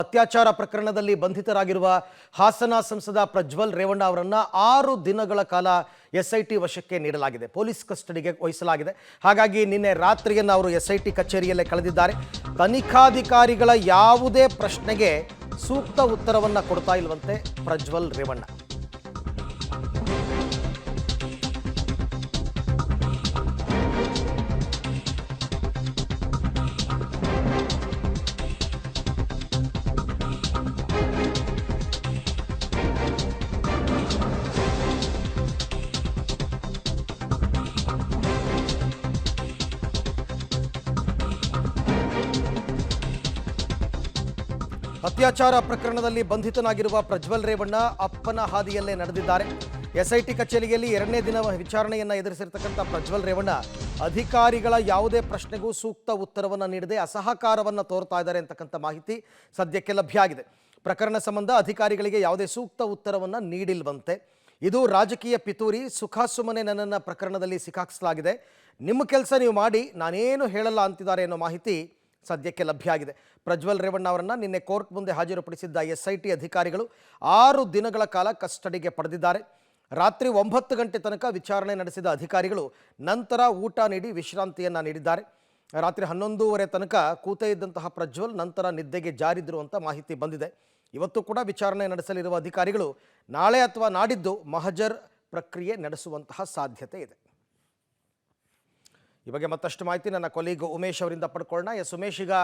ಅತ್ಯಾಚಾರ ಪ್ರಕರಣದಲ್ಲಿ ಬಂಧಿತರಾಗಿರುವ ಹಾಸನ ಸಂಸದ ಪ್ರಜ್ವಲ್ ರೇವಣ್ಣ ಅವರನ್ನು 6 ದಿನಗಳ ಕಾಲ ಎಸ್ಐಟಿ ವಶಕ್ಕೆ ನೀಡಲಾಗಿದೆ. ಪೊಲೀಸ್ ಕಸ್ಟಡಿಗೆ ವಹಿಸಲಾಗಿದೆ. ಹಾಗಾಗಿ ನಿನ್ನೆ ರಾತ್ರಿಯನ್ನು ಅವರು ಎಸ್ಐಟಿ ಕಚೇರಿಯಲ್ಲೇ ಕಳೆದಿದ್ದಾರೆ. ತನಿಖಾಧಿಕಾರಿಗಳ ಯಾವುದೇ ಪ್ರಶ್ನೆಗೆ ಸೂಕ್ತ ಉತ್ತರವನ್ನು ಕೊಡ್ತಾ ಇಲ್ವಂತೆ ಪ್ರಜ್ವಲ್ ರೇವಣ್ಣ. ಅತ್ಯಾಚಾರ ಪ್ರಕರಣದಲ್ಲಿ ಬಂಧಿತನಾಗಿರುವ ಪ್ರಜ್ವಲ್ ರೇವಣ್ಣ ಅಪ್ಪನ ಹಾದಿಯಲ್ಲೇ ನಡೆದಿದ್ದಾರೆ. ಎಸ್ಐಟಿ ಕಚೇರಿಯಲ್ಲಿ 2ನೇ ದಿನ ವಿಚಾರಣೆಯನ್ನು ಎದುರಿಸಿರ್ತಕ್ಕಂಥ ಪ್ರಜ್ವಲ್ ರೇವಣ್ಣ ಅಧಿಕಾರಿಗಳ ಯಾವುದೇ ಪ್ರಶ್ನೆಗೂ ಸೂಕ್ತ ಉತ್ತರವನ್ನು ನೀಡದೆ ಅಸಹಕಾರವನ್ನು ತೋರ್ತಾ ಇದ್ದಾರೆ ಅಂತಕ್ಕಂಥ ಮಾಹಿತಿ ಸದ್ಯಕ್ಕೆ ಲಭ್ಯ ಆಗಿದೆ. ಪ್ರಕರಣ ಸಂಬಂಧ ಅಧಿಕಾರಿಗಳಿಗೆ ಯಾವುದೇ ಸೂಕ್ತ ಉತ್ತರವನ್ನು ನೀಡಿಲ್ವಂತೆ. ಇದು ರಾಜಕೀಯ ಪಿತೂರಿ, ಸುಖಾಸುಮ್ಮನೆ ನನ್ನನ್ನು ಪ್ರಕರಣದಲ್ಲಿ ಸಿಕ್ಕಾಕಿಸಲಾಗಿದೆ, ನಿಮ್ಮ ಕೆಲಸ ನೀವು ಮಾಡಿ, ನಾನೇನು ಹೇಳಲ್ಲ ಅಂತಿದ್ದಾರೆ ಅನ್ನೋ ಮಾಹಿತಿ ಸದ್ಯಕ್ಕೆ ಲಭ್ಯ ಆಗಿದೆ. ಪ್ರಜ್ವಲ್ ರೇವಣ್ಣ ಅವರನ್ನು ನಿನ್ನೆ ಕೋರ್ಟ್ ಮುಂದೆ ಹಾಜರುಪಡಿಸಿದ್ದ ಎಸ್ಐಟಿ ಅಧಿಕಾರಿಗಳು 6 ದಿನಗಳ ಕಾಲ ಕಸ್ಟಡಿಗೆ ಪಡೆದಿದ್ದಾರೆ. ರಾತ್ರಿ 9 ಗಂಟೆ ತನಕ ವಿಚಾರಣೆ ನಡೆಸಿದ ಅಧಿಕಾರಿಗಳು ನಂತರ ಊಟ ನೀಡಿ ವಿಶ್ರಾಂತಿಯನ್ನು ನೀಡಿದ್ದಾರೆ. ರಾತ್ರಿ 11:30 ತನಕ ಕೂತೇ ಇದ್ದಂತಹ ಪ್ರಜ್ವಲ್ ನಂತರ ನಿದ್ದೆಗೆ ಜಾರಿದ್ರು ಅಂತ ಮಾಹಿತಿ ಬಂದಿದೆ. ಇವತ್ತು ಕೂಡ ವಿಚಾರಣೆ ನಡೆಸಲಿರುವ ಅಧಿಕಾರಿಗಳು ನಾಳೆ ಅಥವಾ ನಾಡಿದ್ದು ಮಹಜರ್ ಪ್ರಕ್ರಿಯೆ ನಡೆಸುವಂತಹ ಸಾಧ್ಯತೆ ಇದೆ. ಈ ಬಗ್ಗೆ ಮತ್ತಷ್ಟು ಮಾಹಿತಿ ನನ್ನ ಕೊಲೀಗ್ ಉಮೇಶ್ ಅವರಿಂದ ಪಡ್ಕೊಳ್ಳೋಣ. ಉಮೇಶ್, ಈಗ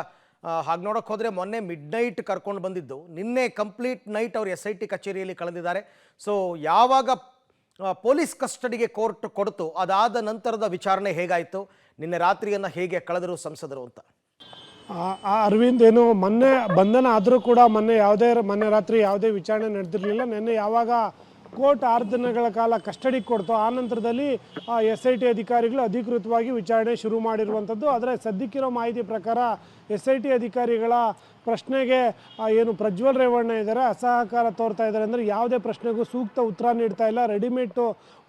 ಹಾಗೆ ನೋಡೋಕೆ ಹೋದರೆ ಮೊನ್ನೆ ಮಿಡ್ ನೈಟ್ ಕರ್ಕೊಂಡು ಬಂದಿದ್ದು, ನಿನ್ನೆ ಕಂಪ್ಲೀಟ್ ನೈಟ್ ಅವರು ಎಸ್ಐಟಿ ಕಚೇರಿಯಲ್ಲಿ ಕಳೆದಿದ್ದಾರೆ. ಸೊ ಯಾವಾಗ ಪೊಲೀಸ್ ಕಸ್ಟಡಿಗೆ ಕೋರ್ಟ್ ಕೊಡ್ತು, ಅದಾದ ನಂತರದ ವಿಚಾರಣೆ ಹೇಗಾಯಿತು, ನಿನ್ನೆ ರಾತ್ರಿಯನ್ನು ಹೇಗೆ ಕಳೆದರು ಸಂಸದರು ಅಂತ? ಅರವಿಂದ್, ಏನು ಮೊನ್ನೆ ಬಂಧನ ಆದರೂ ಕೂಡ ಮೊನ್ನೆ ರಾತ್ರಿ ಯಾವುದೇ ವಿಚಾರಣೆ ನಡೆದಿರಲಿಲ್ಲ. ನಿನ್ನೆ ಯಾವಾಗ ಕೋರ್ಟ್ 6 ದಿನಗಳ ಕಾಲ ಕಸ್ಟಡಿಗೆ ಕೊಡ್ತು, ಆ ನಂತರದಲ್ಲಿ ಎಸ್ಐಟಿ ಅಧಿಕಾರಿಗಳು ಅಧಿಕೃತವಾಗಿ ವಿಚಾರಣೆ ಶುರು ಮಾಡಿರುವಂಥದ್ದು. ಆದರೆ ಸದ್ಯಕ್ಕಿರೋ ಮಾಹಿತಿ ಪ್ರಕಾರ ಎಸ್ಐಟಿ ಅಧಿಕಾರಿಗಳ ಪ್ರಶ್ನೆಗೆ ಏನು ಪ್ರಜ್ವಲ್ ರೇವಣ್ಣ ಇದ್ದಾರೆ ಅಸಹಕಾರ ತೋರ್ತಾ ಇದ್ದಾರೆ, ಅಂದರೆ ಯಾವುದೇ ಪ್ರಶ್ನೆಗೂ ಸೂಕ್ತ ಉತ್ತರ ನೀಡ್ತಾ ಇಲ್ಲ, ರೆಡಿಮೇಡ್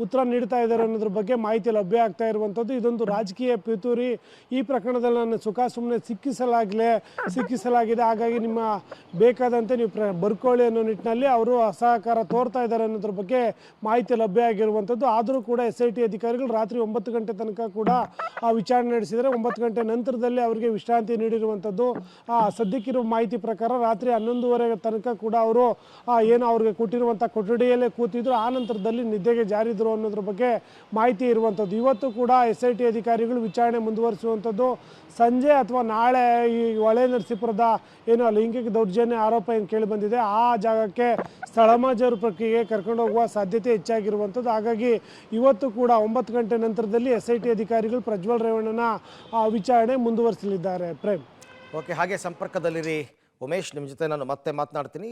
ಉತ್ತರ ನೀಡ್ತಾ ಇದ್ದಾರೆ ಅನ್ನೋದ್ರ ಬಗ್ಗೆ ಮಾಹಿತಿ ಲಭ್ಯ ಆಗ್ತಾ ಇರುವಂಥದ್ದು. ಇದೊಂದು ರಾಜಕೀಯ ಪಿತೂರಿ, ಈ ಪ್ರಕರಣದಲ್ಲಿ ನಾನು ಸುಮ್ಮನೆ ಸಿಕ್ಕಿಸಲಾಗಿದೆ, ಹಾಗಾಗಿ ನಿಮ್ಮ ಬೇಕಾದಂತೆ ನೀವು ಬರ್ಕೊಳ್ಳಿ ಅನ್ನೋ ನಿಟ್ಟಿನಲ್ಲಿ ಅವರು ಅಸಹಕಾರ ತೋರ್ತಾ ಇದ್ದಾರೆ ಅನ್ನೋದ್ರ ಬಗ್ಗೆ ಮಾಹಿತಿ ಲಭ್ಯ ಆಗಿರುವಂಥದ್ದು. ಆದರೂ ಕೂಡ ಎಸ್ಐಟಿ ಅಧಿಕಾರಿಗಳು ರಾತ್ರಿ 9 ಗಂಟೆ ತನಕ ಕೂಡ ವಿಚಾರಣೆ ನಡೆಸಿದರೆ 9 ಗಂಟೆ ನಂತರದಲ್ಲಿ ಅವರಿಗೆ ವಿಶ್ರಾಂತಿ ನೀಡಿರುವಂಥದ್ದು. ಸದ್ಯಕ್ಕಿರುವ ಮಾಹಿತಿ ಪ್ರಕಾರ ರಾತ್ರಿ 11:30 ತನಕ ಕೂಡ ಅವರು ಏನು ಅವ್ರಿಗೆ ಕೊಟ್ಟಿರುವಂಥ ಕೊಠಡಿಯಲ್ಲೇ ಕೂತಿದ್ರು, ಆ ನಂತರದಲ್ಲಿ ನಿದ್ದೆಗೆ ಜಾರಿದ್ರು ಅನ್ನೋದ್ರ ಬಗ್ಗೆ ಮಾಹಿತಿ ಇರುವಂಥದ್ದು. ಇವತ್ತು ಕೂಡ ಎಸ್ಐಟಿ ಅಧಿಕಾರಿಗಳು ವಿಚಾರಣೆ ಮುಂದುವರಿಸುವಂಥದ್ದು. ಸಂಜೆ ಅಥವಾ ನಾಳೆ ಈ ಹೊಳೆನರಸೀಪುರದ ಏನು ಲೈಂಗಿಕ ದೌರ್ಜನ್ಯ ಆರೋಪ ಏನು ಕೇಳಿ ಬಂದಿದೆ, ಆ ಜಾಗಕ್ಕೆ ಸ್ಥಳ ಮಹಜರು ಪ್ರಕ್ರಿಯೆಗೆ ಕರ್ಕೊಂಡು ಹೋಗುವ ಸಾಧ್ಯತೆ ಹೆಚ್ಚಾಗಿರುವಂಥದ್ದು. ಹಾಗಾಗಿ ಇವತ್ತು ಕೂಡ 9 ಗಂಟೆ ನಂತರದಲ್ಲಿ ಎಸ್ಐಟಿ ಅಧಿಕಾರಿಗಳು ಪ್ರಜ್ವಲ್ ರೇವಣ್ಣನ ವಿಚಾರಣೆ ಮುಂದುವರಿಸಲಿದ್ದಾರೆ. ಪ್ರೇಮ್, ಓಕೆ, ಹಾಗೆ ಸಂಪರ್ಕದಲ್ಲಿರಿ ಉಮೇಶ್, ನಿಮ್ಮ ಜೊತೆ ನಾನು ಮತ್ತೆ ಮಾತನಾಡ್ತೀನಿ.